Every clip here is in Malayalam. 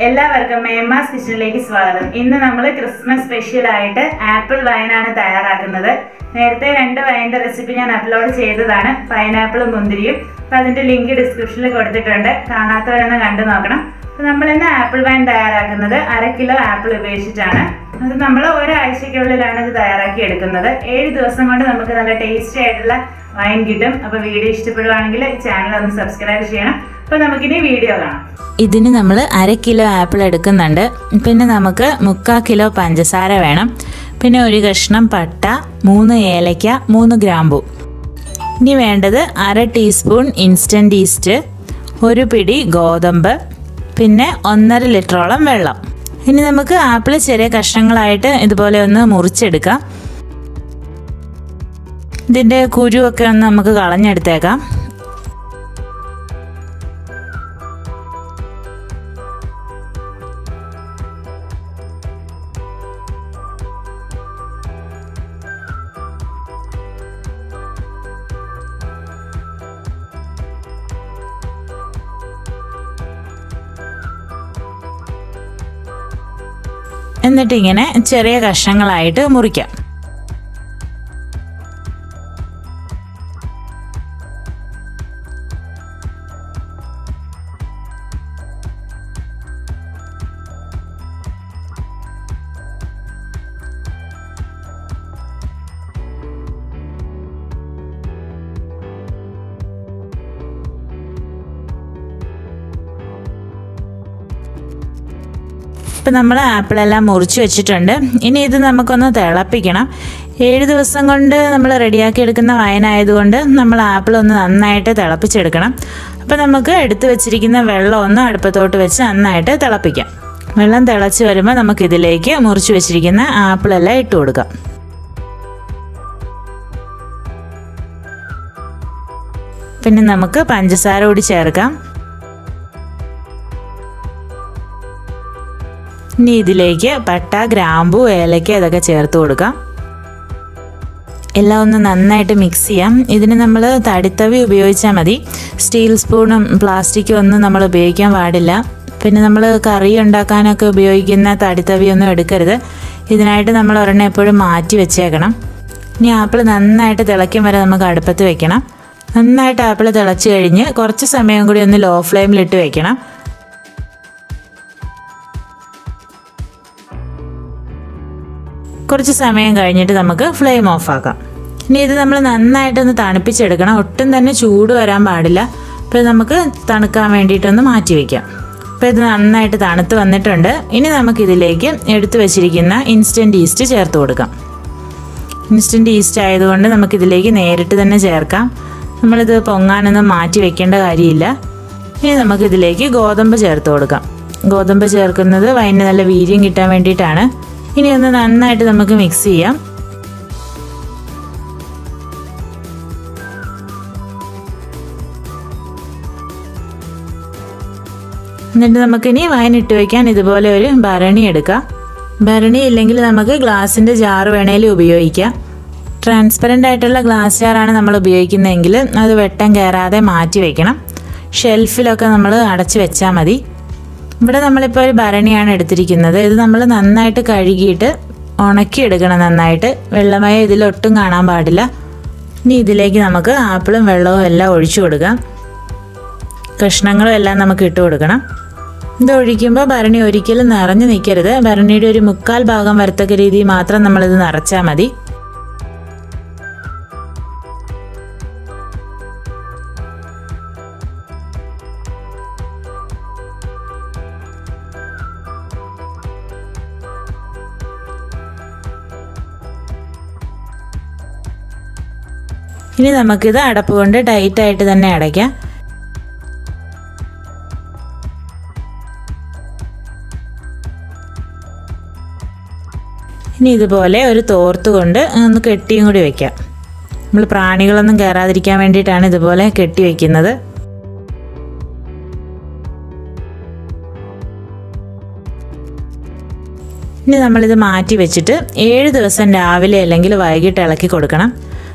എല്ലാവർക്കും MEMMAS കിച്ചണിലേക്ക് സ്വാഗതം. ഇന്ന് നമ്മൾ ക്രിസ്മസ് സ്പെഷ്യൽ ആയിട്ട് ആപ്പിൾ വൈനാണ് തയ്യാറാക്കുന്നത്. നേരത്തെ 2 വൈൻ്റെ റെസിപ്പി ഞാൻ അപ്ലോഡ് ചെയ്തതാണ്, പൈനാപ്പിളും മുന്തിരിയും. അപ്പോൾ അതിൻ്റെ ലിങ്ക് ഡിസ്ക്രിപ്ഷനിൽ കൊടുത്തിട്ടുണ്ട്, കാണാത്തവരൊന്ന് കണ്ടു നോക്കണം. അപ്പോൾ നമ്മളിന്ന് ആപ്പിൾ വൈൻ തയ്യാറാക്കുന്നത് 1/2 കിലോ ആപ്പിൾ ഉപയോഗിച്ചിട്ടാണ്. അത് നമ്മൾ ഒരാഴ്ചയ്ക്കുള്ളിലാണ് ഇത് തയ്യാറാക്കി എടുക്കുന്നത്. 7 ദിവസം കൊണ്ട് നമുക്ക് നല്ല ടേസ്റ്റി ആയിട്ടുള്ള വൈൻ കിട്ടും. അപ്പോൾ വീഡിയോ ഇഷ്ടപ്പെടുവാണെങ്കിൽ ചാനൽ ഒന്ന് സബ്സ്ക്രൈബ് ചെയ്യണം. അപ്പോൾ നമുക്കിനി വീഡിയോ കാണാം. ഇതിന് നമ്മൾ 1/2 കിലോ ആപ്പിൾ എടുക്കുന്നുണ്ട്. പിന്നെ നമുക്ക് 3/4 കിലോ പഞ്ചസാര വേണം. പിന്നെ 1 കഷ്ണം പട്ട, 3 ഏലക്ക, 3 ഗ്രാമ്പു. ഇനി വേണ്ടത് 1/2 ടീസ്പൂൺ ഇൻസ്റ്റൻറ്റ് ഈസ്റ്റ്, 1 പിടി ഗോതമ്പ്, പിന്നെ 1.5 ലിറ്ററോളം വെള്ളം. ഇനി നമുക്ക് ആപ്പിൾ ചെറിയ കഷ്ണങ്ങളായിട്ട് ഇതുപോലെ ഒന്ന് മുറിച്ചെടുക്കാം. ഇതിൻ്റെ കുരുവൊക്കെ ഒന്ന് നമുക്ക് കളഞ്ഞെടുത്തേക്കാം. എന്നിട്ട് ഇങ്ങനെ ചെറിയ കഷ്ണങ്ങളായിട്ട് മുറിക്കാം. ഇപ്പം നമ്മൾ ആപ്പിളെല്ലാം മുറിച്ച് വെച്ചിട്ടുണ്ട്. ഇനി ഇത് നമുക്കൊന്ന് തിളപ്പിക്കണം. 7 ദിവസം കൊണ്ട് നമ്മൾ റെഡിയാക്കി എടുക്കുന്ന വൈനായതുകൊണ്ട് നമ്മൾ ആപ്പിളൊന്ന് നന്നായിട്ട് തിളപ്പിച്ചെടുക്കണം. അപ്പോൾ നമുക്ക് എടുത്തു വെച്ചിരിക്കുന്ന വെള്ളം ഒന്ന് അടുപ്പത്തോട്ട് വെച്ച് നന്നായിട്ട് തിളപ്പിക്കാം. വെള്ളം തിളച്ച് വരുമ്പോൾ നമുക്കിതിലേക്ക് മുറിച്ച് വെച്ചിരിക്കുന്ന ആപ്പിളെല്ലാം ഇട്ട് കൊടുക്കാം. പിന്നെ നമുക്ക് പഞ്ചസാര കൂടി ചേർക്കാം. ഇനി ഇതിലേക്ക് പട്ട, ഗ്രാമ്പു, ഏലക്ക ഇതൊക്കെ ചേർത്ത് കൊടുക്കാം. എല്ലാം ഒന്ന് നന്നായിട്ട് മിക്സ് ചെയ്യാം. ഇതിന് നമ്മൾ തടിത്തവി ഉപയോഗിച്ചാൽ മതി. സ്റ്റീൽ സ്പൂണും പ്ലാസ്റ്റിക്കും ഒന്നും നമ്മൾ ഉപയോഗിക്കാൻ പാടില്ല. പിന്നെ നമ്മൾ കറി ഉണ്ടാക്കാനൊക്കെ ഉപയോഗിക്കുന്ന തടിത്തവിയൊന്നും എടുക്കരുത്. ഇതിനായിട്ട് നമ്മൾ ഒരെണ്ണം എപ്പോഴും മാറ്റി വെച്ചേക്കണം. ഇനി ആപ്പിൾ നന്നായിട്ട് തിളയ്ക്കും വരെ നമുക്ക് അടുപ്പത്ത് വെക്കണം. നന്നായിട്ട് ആപ്പിൾ തിളച്ച് കഴിഞ്ഞ് കുറച്ച് സമയം കൂടി ഒന്ന് ലോ ഫ്ലെയിമിലിട്ട് വെക്കണം. കുറച്ച് സമയം കഴിഞ്ഞിട്ട് നമുക്ക് ഫ്ലെയിം ഓഫാക്കാം. ഇനി ഇത് നമ്മൾ നന്നായിട്ടൊന്ന് തണുപ്പിച്ചെടുക്കണം. ഒട്ടും തന്നെ ചൂട് വരാൻ പാടില്ല. അപ്പോൾ നമുക്ക് തണുക്കാൻ വേണ്ടിയിട്ടൊന്ന് മാറ്റി വയ്ക്കാം. അപ്പോൾ ഇത് നന്നായിട്ട് തണുത്ത് വന്നിട്ടുണ്ട്. ഇനി നമുക്കിതിലേക്ക് എടുത്തു വെച്ചിരിക്കുന്ന ഇൻസ്റ്റൻറ്റ് ഈസ്റ്റ് ചേർത്ത് കൊടുക്കാം. ഇൻസ്റ്റൻറ്റ് ഈസ്റ്റ് ആയതുകൊണ്ട് നമുക്കിതിലേക്ക് നേരിട്ട് തന്നെ ചേർക്കാം. നമ്മളിത് പൊങ്ങാനൊന്നും മാറ്റി വെക്കേണ്ട കാര്യമില്ല. ഇനി നമുക്കിതിലേക്ക് ഗോതമ്പ് ചേർത്ത് കൊടുക്കാം. ഗോതമ്പ് ചേർക്കുന്നത് വൈനിന് നല്ല വീര്യം കിട്ടാൻ വേണ്ടിയിട്ടാണ്. ഇനി ഒന്ന് നന്നായിട്ട് നമുക്ക് മിക്സ് ചെയ്യാം. എന്നിട്ട് നമുക്കിനി വൈൻ ഇട്ട് വയ്ക്കാൻ ഇതുപോലെ ഒരു ഭരണി എടുക്കാം. ഭരണി ഇല്ലെങ്കിൽ നമുക്ക് ഗ്ലാസിൻ്റെ ജാറ് വേണേലും ഉപയോഗിക്കാം. ട്രാൻസ്പെറൻ്റ് ആയിട്ടുള്ള ഗ്ലാസ് ജാറാണ് നമ്മൾ ഉപയോഗിക്കുന്നതെങ്കിൽ അത് വെട്ടം കയറാതെ മാറ്റി വയ്ക്കണം. ഷെൽഫിലൊക്കെ നമ്മൾ അടച്ച് വെച്ചാൽ മതി. ഇവിടെ നമ്മളിപ്പോൾ ഒരു ഭരണിയാണ് എടുത്തിരിക്കുന്നത്. ഇത് നമ്മൾ നന്നായിട്ട് കഴുകിയിട്ട് ഉണക്കിയെടുക്കണം. നന്നായിട്ട് വെള്ളമയം ഇതിലൊട്ടും കാണാൻ പാടില്ല. ഇനി ഇതിലേക്ക് നമുക്ക് ആപ്പിളും വെള്ളവും എല്ലാം ഒഴിച്ചു കൊടുക്കാം. കഷ്ണങ്ങളും എല്ലാം നമുക്ക് ഇട്ട് കൊടുക്കണം. ഇത് ഒഴിക്കുമ്പോൾ ഭരണി ഒരിക്കലും നിറഞ്ഞു നിൽക്കരുത്. ഭരണിയുടെ ഒരു 1/4 ഭാഗം വരത്തക്ക രീതിയിൽ മാത്രം നമ്മളിത് നിറച്ചാൽ മതി. ഇനി നമുക്കിത് അടപ്പ് കൊണ്ട് ടൈറ്റായിട്ട് തന്നെ അടയ്ക്കാം. ഇനി ഇതുപോലെ ഒരു തോർത്ത് കൊണ്ട് ഒന്ന് കെട്ടിയും കൂടി വയ്ക്കാം. നമ്മൾ പ്രാണികളൊന്നും കയറാതിരിക്കാൻ വേണ്ടിയിട്ടാണ് ഇതുപോലെ കെട്ടി വയ്ക്കുന്നത്. ഇനി നമ്മളിത് മാറ്റി വെച്ചിട്ട് 7 ദിവസം രാവിലെ അല്ലെങ്കിൽ വൈകിട്ട് ഇളക്കി കൊടുക്കണം.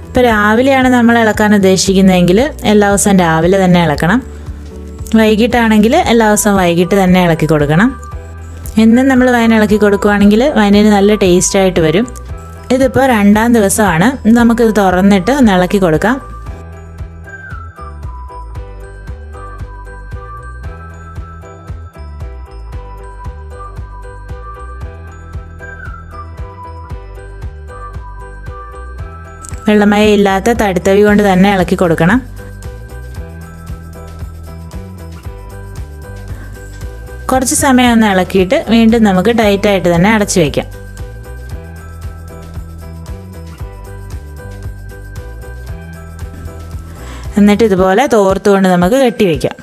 ഇപ്പോൾ രാവിലെയാണ് നമ്മൾ ഇളക്കാൻ ഉദ്ദേശിക്കുന്നതെങ്കിൽ എല്ലാ ദിവസവും രാവിലെ തന്നെ ഇളക്കണം. വൈകിട്ടാണെങ്കിൽ എല്ലാ ദിവസവും വൈകിട്ട് തന്നെ ഇളക്കി കൊടുക്കണം. എന്നും നമ്മൾ വൈൻ ഇളക്കി കൊടുക്കുകയാണെങ്കിൽ വൈനിന് നല്ല ടേസ്റ്റായിട്ട് വരും. ഇതിപ്പോൾ 2ാം ദിവസമാണ്. നമുക്കിത് തുറന്നിട്ട് ഒന്ന് ഇളക്കി കൊടുക്കാം. വെള്ളമയം ഇല്ലാത്ത തടിത്തവി കൊണ്ട് തന്നെ ഇളക്കി കൊടുക്കണം. കുറച്ച് സമയം ഒന്ന് ഇളക്കിയിട്ട് വീണ്ടും നമുക്ക് ടൈറ്റായിട്ട് തന്നെ അടച്ചു വയ്ക്കാം. എന്നിട്ട് ഇതുപോലെ തോർത്തുകൊണ്ട് നമുക്ക് കെട്ടി വയ്ക്കാം.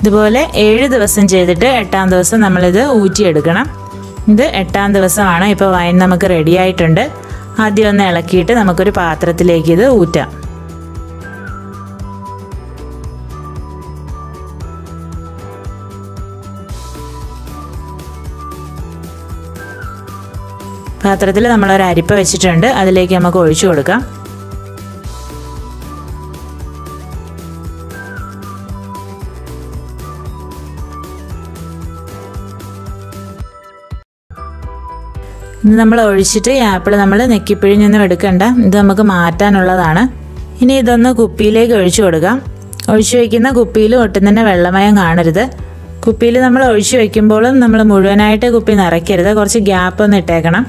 ഇതുപോലെ 7 ദിവസം ചെയ്തിട്ട് 8ാം ദിവസം നമ്മളിത് ഊറ്റിയെടുക്കണം. ഇത് 8ാം ദിവസമാണ്. ഇപ്പോൾ വൈൻ നമുക്ക് റെഡി ആയിട്ടുണ്ട്. ആദ്യം ഒന്ന് ഇളക്കിയിട്ട് നമുക്കൊരു പാത്രത്തിലേക്ക് ഇത് ഊറ്റാം. പാത്രത്തിൽ നമ്മളൊരു അരിപ്പ വെച്ചിട്ടുണ്ട്. അതിലേക്ക് നമുക്ക് ഒഴിച്ചു കൊടുക്കാം. ഇത് നമ്മൾ ഒഴിച്ചിട്ട് ഈ ആപ്പിൾ നമ്മൾ നെക്കിപ്പിഴിഞ്ഞൊന്നും എടുക്കണ്ട. ഇത് നമുക്ക് മാറ്റാനുള്ളതാണ്. ഇനി ഇതൊന്ന് കുപ്പിയിലേക്ക് ഒഴിച്ചു കൊടുക്കാം. ഒഴിച്ചു വയ്ക്കുന്ന കുപ്പിയിൽ ഒട്ടും തന്നെ വെള്ളമയം കാണരുത്. കുപ്പിയിൽ നമ്മൾ ഒഴിച്ചു വയ്ക്കുമ്പോഴും നമ്മൾ മുഴുവനായിട്ട് കുപ്പി നിറയ്ക്കരുത്. കുറച്ച് ഗ്യാപ്പ് ഒന്ന് ഇട്ടേക്കണം.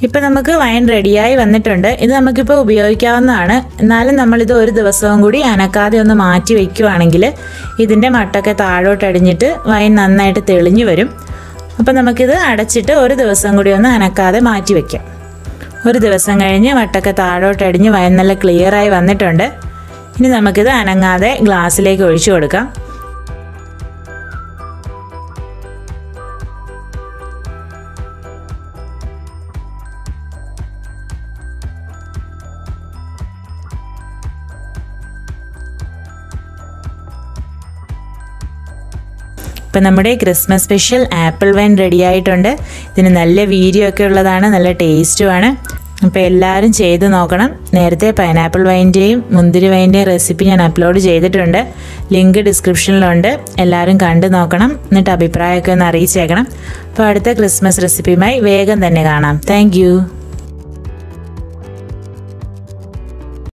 ഇപ്പം നമുക്ക് വൈൻ റെഡിയായി വന്നിട്ടുണ്ട്. ഇത് നമുക്കിപ്പോൾ ഉപയോഗിക്കാവുന്നതാണ്. എന്നാലും നമ്മളിത് ഒരു ദിവസവും കൂടി അനക്കാതെ ഒന്ന് മാറ്റി വയ്ക്കുവാണെങ്കിൽ ഇതിൻ്റെ മട്ടൊക്കെ താഴോട്ടടിഞ്ഞിട്ട് വൈൻ നന്നായിട്ട് തെളിഞ്ഞു വരും. അപ്പം നമുക്കിത് അടച്ചിട്ട് ഒരു ദിവസം കൂടി ഒന്ന് അനക്കാതെ മാറ്റി വയ്ക്കാം. ഒരു ദിവസം കഴിഞ്ഞ് മട്ടൊക്കെ താഴോട്ടടിഞ്ഞ് വൈൻ നല്ല ക്ലിയറായി വന്നിട്ടുണ്ട്. ഇനി നമുക്കിത് അനങ്ങാതെ ഗ്ലാസ്സിലേക്ക് ഒഴിച്ചു കൊടുക്കാം. ഇപ്പം നമ്മുടെ Christmas special apple wine ready ആയിട്ടുണ്ട്. ഇതിന് നല്ല വീര്യം ഒക്കെ ഉള്ളതാണ്, നല്ല ടേസ്റ്റുമാണ്. അപ്പോൾ എല്ലാവരും ചെയ്ത് നോക്കണം. നേരത്തെ പൈനാപ്പിൾ വൈൻ്റെയും മുന്തിരി വൈൻ്റെയും റെസിപ്പി ഞാൻ അപ്ലോഡ് ചെയ്തിട്ടുണ്ട്. ലിങ്ക് ഡിസ്ക്രിപ്ഷനിലുണ്ട്. എല്ലാവരും കണ്ടു നോക്കണം. എന്നിട്ട് അഭിപ്രായമൊക്കെ ഒന്ന് അറിയിച്ചേക്കണം. അപ്പോൾ അടുത്ത ക്രിസ്മസ് റെസിപ്പിയുമായി വേഗം തന്നെ കാണാം. താങ്ക്